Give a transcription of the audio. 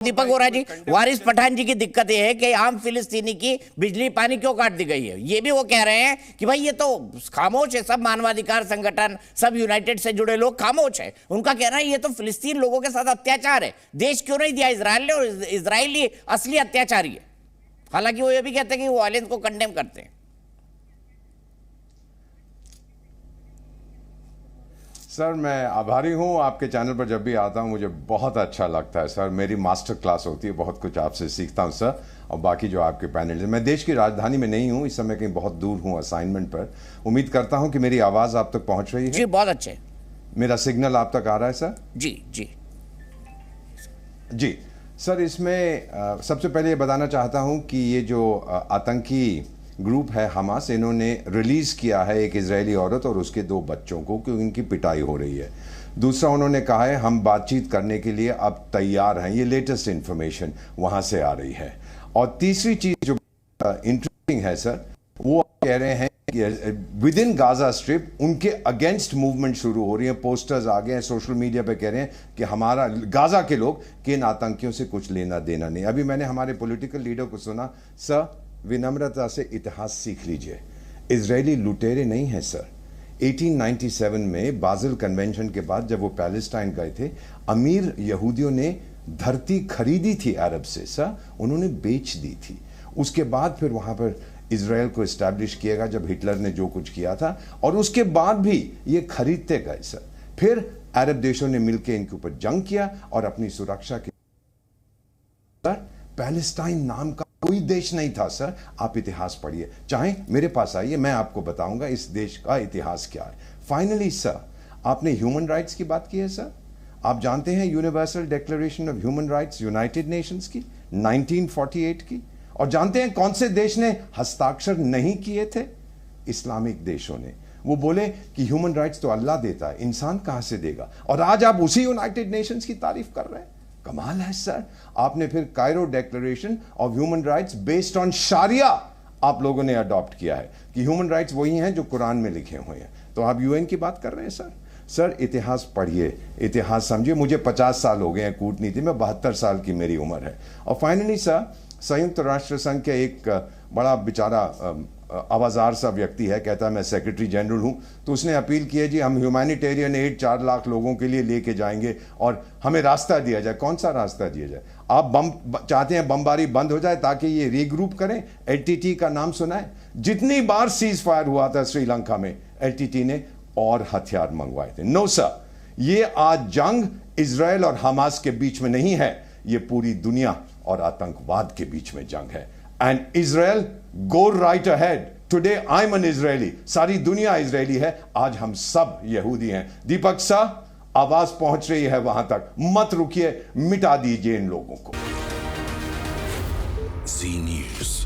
दीपक वोरा जी, वारिस पठान जी की दिक्कत ये है कि आम फिलिस्तीनी की बिजली पानी क्यों काट दी गई है। ये भी वो कह रहे हैं कि भाई ये तो खामोश है, सब मानवाधिकार संगठन, सब यूनाइटेड से जुड़े लोग खामोश है। उनका कहना है ये तो फिलिस्तीन लोगों के साथ अत्याचार है, देश क्यों नहीं दिया इजराइल ने, और इजराइली असली अत्याचारी है। हालांकि वो ये भी कहते हैं कि वो वायलेंस को कंडेम करते हैं। सर मैं आभारी हूँ, आपके चैनल पर जब भी आता हूँ मुझे बहुत अच्छा लगता है सर। मेरी मास्टर क्लास होती है, बहुत कुछ आपसे सीखता हूँ सर। और बाकी जो आपके पैनल, मैं देश की राजधानी में नहीं हूँ इस समय, कहीं बहुत दूर हूँ असाइनमेंट पर। उम्मीद करता हूँ कि मेरी आवाज़ आप तक पहुँच रही है। जी बहुत अच्छे। मेरा सिग्नल आप तक आ रहा है सर? जी जी जी सर, इसमें सबसे पहले ये बताना चाहता हूँ कि ये जो आतंकी ग्रुप है हमास, इन्होंने रिलीज़ किया है एक इजरायली औरत और उसके 2 बच्चों को कि इनकी पिटाई हो रही है। दूसरा, उन्होंने कहा है हम बातचीत करने के लिए अब तैयार हैं। ये लेटेस्ट इंफॉर्मेशन वहाँ से आ रही है। और तीसरी चीज़ जो इंटरेस्टिंग है सर, वो कह रहे हैं कि विद इन गाजा स्ट्रिप उनके अगेंस्ट मूवमेंट शुरू हो रही है। पोस्टर्स आ गए हैं, सोशल मीडिया पे कह रहे हैं कि हमारा गाजा के लोग कि इन आतंकियों से कुछ लेना देना नहीं। अभी मैंने हमारे पॉलिटिकल लीडर को सुना, सर विनम्रता से इतिहास सीख लीजिए, इजरायली लुटेरे नहीं हैं सर। 1897 में बाजिल कन्वेंशन के बाद जब वो पैलेस्टाइन गए थे, अमीर यहूदियों ने धरती खरीदी थी अरब से सर, उन्होंने बेच दी थी। उसके बाद फिर वहां पर इजराइल को इस्टेब्लिश किया गया जब हिटलर ने जो कुछ किया था, और उसके बाद भी ये खरीदते गए सर। फिर अरब देशों ने मिलकर इनके ऊपर जंग किया और अपनी सुरक्षा के सर, पैलेस्टाइन नाम का कोई देश नहीं था सर। आप इतिहास पढ़िए, चाहे मेरे पास आइए, मैं आपको बताऊंगा इस देश का इतिहास क्या है। फाइनली सर, आपने ह्यूमन राइट्स की बात की है सर। आप जानते हैं universal declaration of human rights United Nations की 1948 की, और जानते हैं कौन से देश ने हस्ताक्षर नहीं किए थे? इस्लामिक देशों ने। वो बोले कि ह्यूमन राइट्स तो अल्लाह देता है, इंसान कहां से देगा? और आज आप उसी यूनाइटेड नेशंस की तारीफ कर रहे हैं। कमाल है सर। आपने फिर Cairo declaration of human rights based on Shariya आप लोगों ने अडॉप्ट किया है कि ह्यूमन राइट्स वही हैं जो कुरान में लिखे हुए हैं। तो आप यूएन की बात कर रहे हैं सर। सर इतिहास पढ़िए, इतिहास समझिए। मुझे 50 साल हो गए हैं कूटनीति में, 72 साल की मेरी उम्र है। और फाइनली सर, संयुक्त राष्ट्र संघ के एक बड़ा बेचारा आवाजार सा व्यक्ति है, कहता है मैं सेक्रेटरी जनरल हूं, तो उसने अपील की है जी हम ह्यूमैनिटेरियन एड 4 लाख लोगों के लिए लेके जाएंगे और हमें रास्ता दिया जाए। कौन सा रास्ता दिया जाए? आप चाहते हैं बमबारी बंद हो जाए ताकि ये रीग्रुप करें? एलटीटी का नाम सुना है? जितनी बार सीज फायर हुआ था श्रीलंका में, एलटीटी ने और हथियार मंगवाए थे। नो सर, ये आज जंग इजराइल और हमास के बीच में नहीं है, ये पूरी दुनिया और आतंकवाद के बीच में जंग है। And Israel go right ahead, today I am N Israeli, सारी दुनिया इजरायली है, आज हम सब यहूदी हैं। दीपक साहब, आवाज पहुंच रही है वहां तक, मत रुकिए, मिटा दीजिए इन लोगों को। जी न्यूज़।